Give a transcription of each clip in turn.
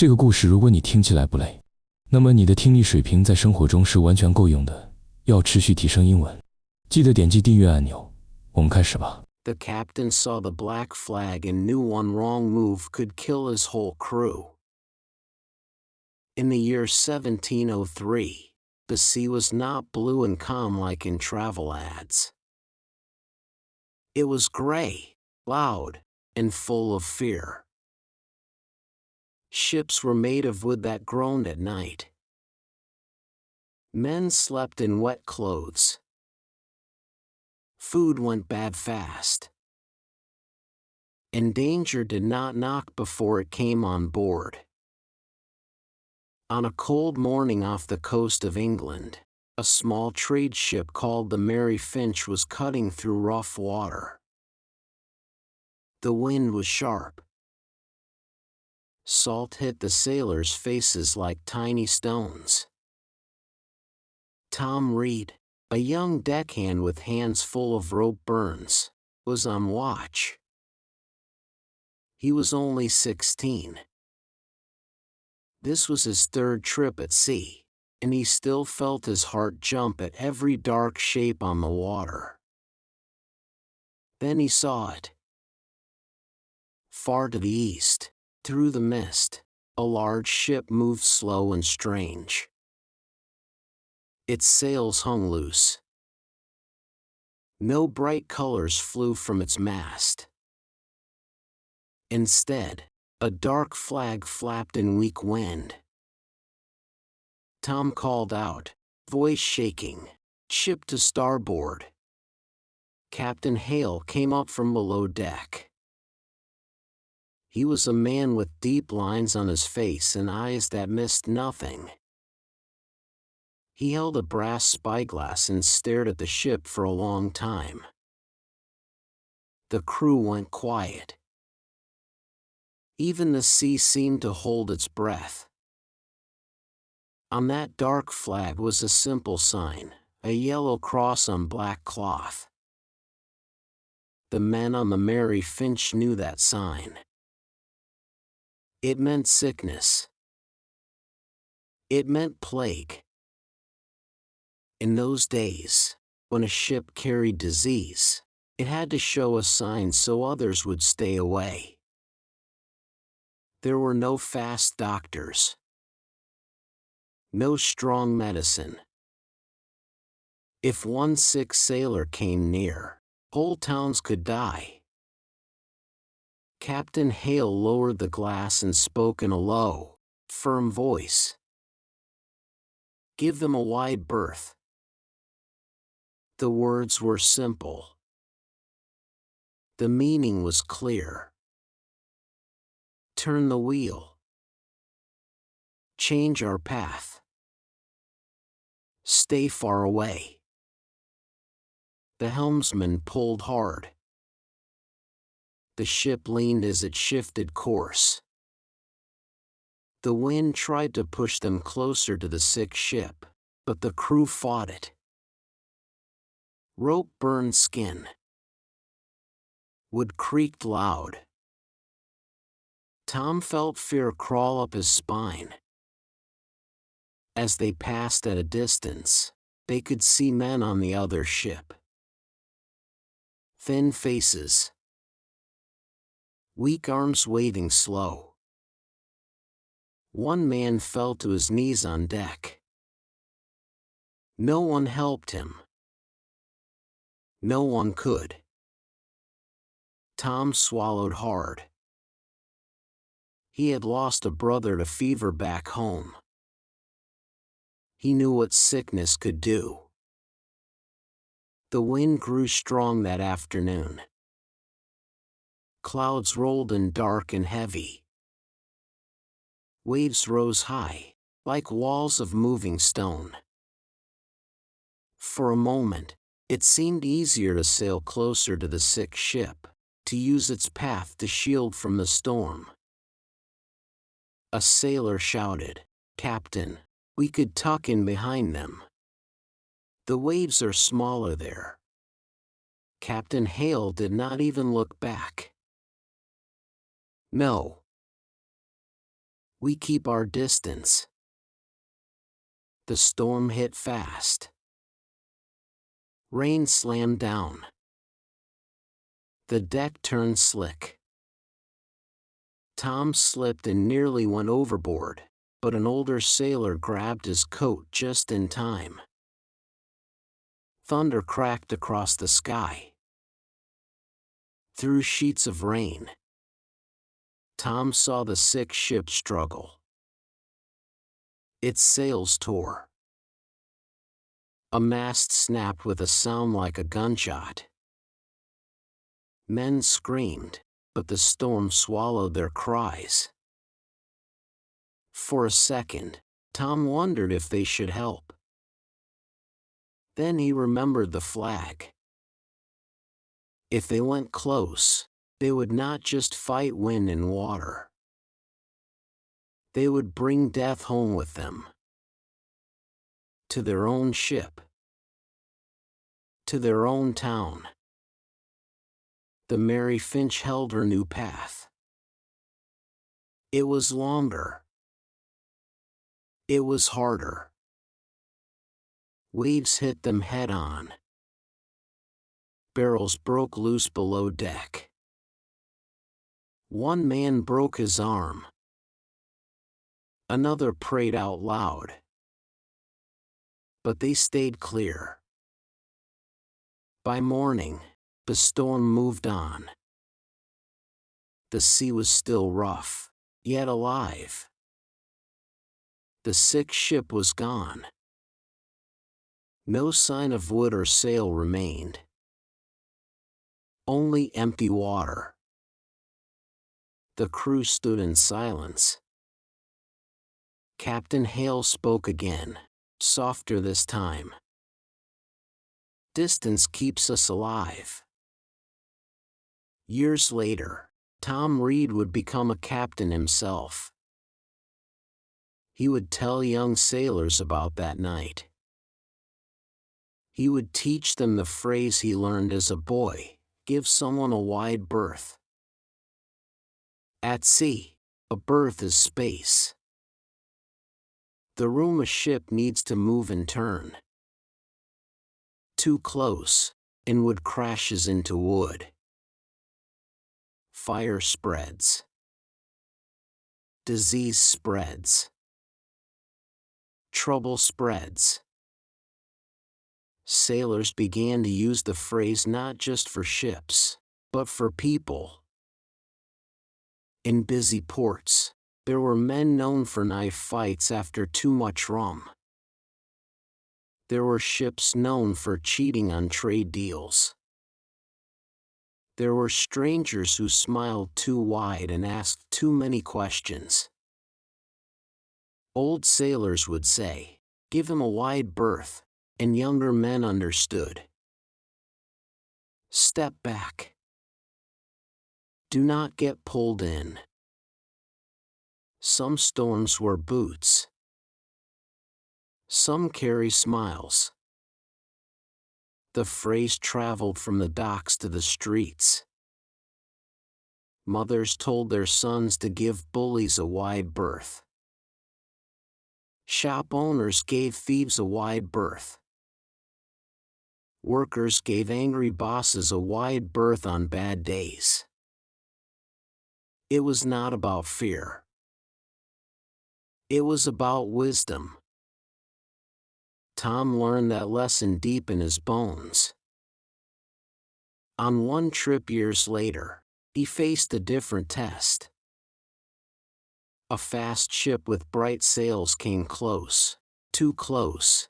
这个故事如果你听起来不累，那么你的听力水平在生活中是完全够用的。要持续提升英文，记得点击订阅按钮。我们开始吧。 The captain saw the black flag and knew one wrong move could kill his whole crew. In the year 1703, the sea was not blue and calm like in travel ads. It was gray, loud, and full of fear. Ships were made of wood that groaned at night. Men slept in wet clothes. Food went bad fast. And danger did not knock before it came on board. On a cold morning off the coast of England, a small trade ship called the Mary Finch was cutting through rough water. The wind was sharp. Salt hit the sailors' faces like tiny stones. Tom Reed, a young deckhand with hands full of rope burns, was on watch. He was only 16. This was his third trip at sea, and he still felt his heart jump at every dark shape on the water. Then he saw it. Far to the east, through the mist, a large ship moved slow and strange. Its sails hung loose. No bright colors flew from its mast. Instead, a dark flag flapped in weak wind. Tom called out, voice shaking, "Ship to starboard." Captain Hale came up from below deck. He was a man with deep lines on his face and eyes that missed nothing. He held a brass spyglass and stared at the ship for a long time. The crew went quiet. Even the sea seemed to hold its breath. On that dark flag was a simple sign, a yellow cross on black cloth. The men on the Mary Finch knew that sign. It meant sickness. It meant plague. In those days, when a ship carried disease, it had to show a sign so others would stay away. There were no fast doctors. No strong medicine. If one sick sailor came near, whole towns could die. Captain Hale lowered the glass and spoke in a low, firm voice. "Give them a wide berth." The words were simple. The meaning was clear. Turn the wheel. Change our path. Stay far away. The helmsman pulled hard. The ship leaned as it shifted course. The wind tried to push them closer to the sick ship, but the crew fought it. Rope burned skin. Wood creaked loud. Tom felt fear crawl up his spine. As they passed at a distance, they could see men on the other ship. Thin faces. Weak arms waving slow. One man fell to his knees on deck. No one helped him. No one could. Tom swallowed hard. He had lost a brother to fever back home. He knew what sickness could do. The wind grew strong that afternoon. Clouds rolled in dark and heavy. Waves rose high, like walls of moving stone. For a moment, it seemed easier to sail closer to the sick ship, to use its path to shield from the storm. A sailor shouted, "Captain, we could tuck in behind them. The waves are smaller there." Captain Hale did not even look back. "No. We keep our distance. The storm hit fast. Rain slammed down. The deck turned slick. Tom slipped and nearly went overboard, but an older sailor grabbed his coat just in time. Thunder cracked across the sky. Through sheets of rain, Tom saw the sick ship struggle. Its sails tore. A mast snapped with a sound like a gunshot. Men screamed, but the storm swallowed their cries. For a second, Tom wondered if they should help. Then he remembered the flag. If they went close, they would not just fight wind and water. They would bring death home with them. To their own ship. To their own town. The Mary Finch held her new path. It was longer. It was harder. Waves hit them head-on. Barrels broke loose below deck. One man broke his arm. Another prayed out loud. But they stayed clear. By morning, the storm moved on. The sea was still rough, yet alive. The sick ship was gone. No sign of wood or sail remained. Only empty water. The crew stood in silence. Captain Hale spoke again, softer this time. Distance keeps us alive. Years later, Tom Reed would become a captain himself. He would tell young sailors about that night. He would teach them the phrase he learned as a boy, give someone a wide berth. At sea, a berth is space. The room a ship needs to move and turn. Too close, and wood crashes into wood. Fire spreads. Disease spreads. Trouble spreads. Sailors began to use the phrase not just for ships, but for people. In busy ports, there were men known for knife fights after too much rum. There were ships known for cheating on trade deals. There were strangers who smiled too wide and asked too many questions. Old sailors would say, "Give him a wide berth," and younger men understood. Step back. Do not get pulled in. Some storms wear boots. Some carry smiles. The phrase traveled from the docks to the streets. Mothers told their sons to give bullies a wide berth. Shop owners gave thieves a wide berth. Workers gave angry bosses a wide berth on bad days. It was not about fear. It was about wisdom. Tom learned that lesson deep in his bones. On one trip years later, he faced a different test. A fast ship with bright sails came close, too close.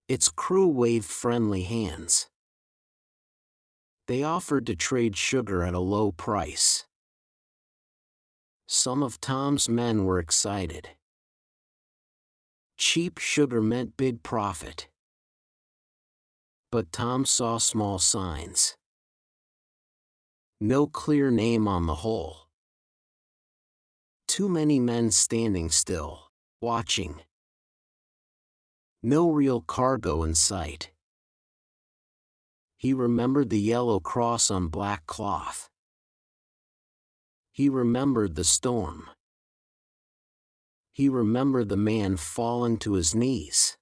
Its crew waved friendly hands. They offered to trade sugar at a low price. Some of Tom's men were excited. Cheap sugar meant big profit. But Tom saw small signs. No clear name on the hull. Too many men standing still, watching. No real cargo in sight. He remembered the yellow cross on black cloth. He remembered the storm. He remembered the man fallen to his knees.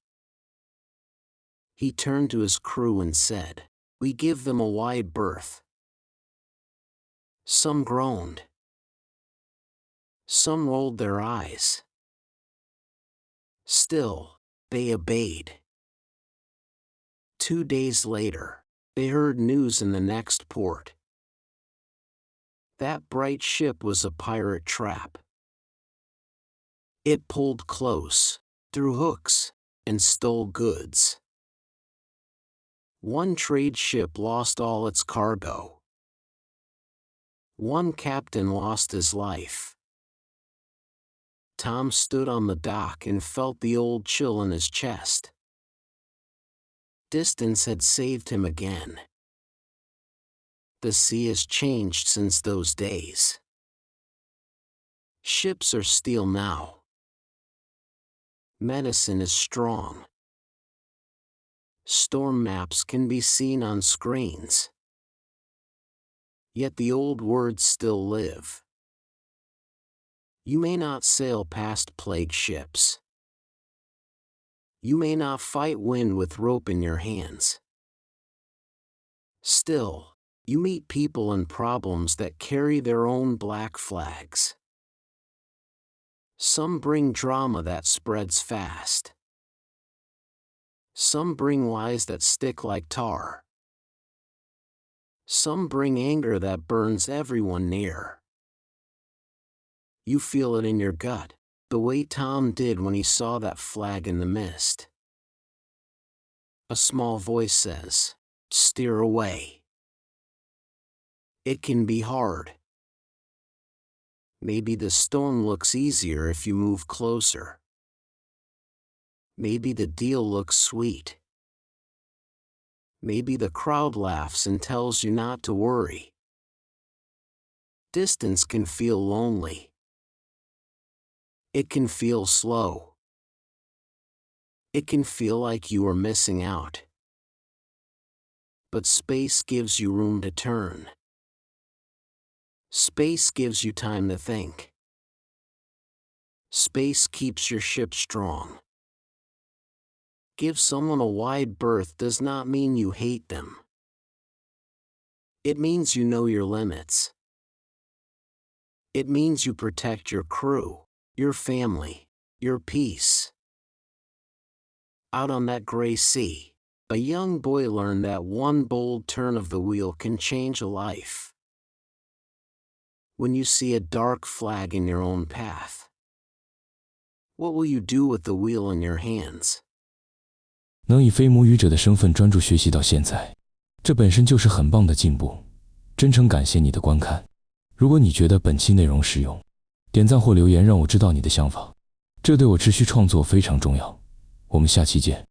He turned to his crew and said, "We give them a wide berth." Some groaned. Some rolled their eyes. Still, they obeyed. 2 days later, they heard news in the next port. That bright ship was a pirate trap. It pulled close, threw hooks, and stole goods. One trade ship lost all its cargo. One captain lost his life. Tom stood on the dock and felt the old chill in his chest. Distance had saved him again. The sea has changed since those days. Ships are steel now. Medicine is strong. Storm maps can be seen on screens. Yet the old words still live. You may not sail past plague ships. You may not fight wind with rope in your hands. Still, you meet people and problems that carry their own black flags. Some bring drama that spreads fast. Some bring lies that stick like tar. Some bring anger that burns everyone near. You feel it in your gut, the way Tom did when he saw that flag in the mist. A small voice says, "Steer away." It can be hard. Maybe the storm looks easier if you move closer. Maybe the deal looks sweet. Maybe the crowd laughs and tells you not to worry. Distance can feel lonely. It can feel slow. It can feel like you are missing out. But space gives you room to turn. Space gives you time to think. Space keeps your ship strong. Give someone a wide berth does not mean you hate them. It means you know your limits. It means you protect your crew, your family, your peace. Out on that gray sea, a young boy learned that one bold turn of the wheel can change a life. When you see a dark flag in your own path, what will you do with the wheel in your hands? 能以非母语者的身份专注学习到现在，这本身就是很棒的进步。真诚感谢你的观看。如果你觉得本期内容实用，点赞或留言让我知道你的想法，这对我持续创作非常重要。我们下期见。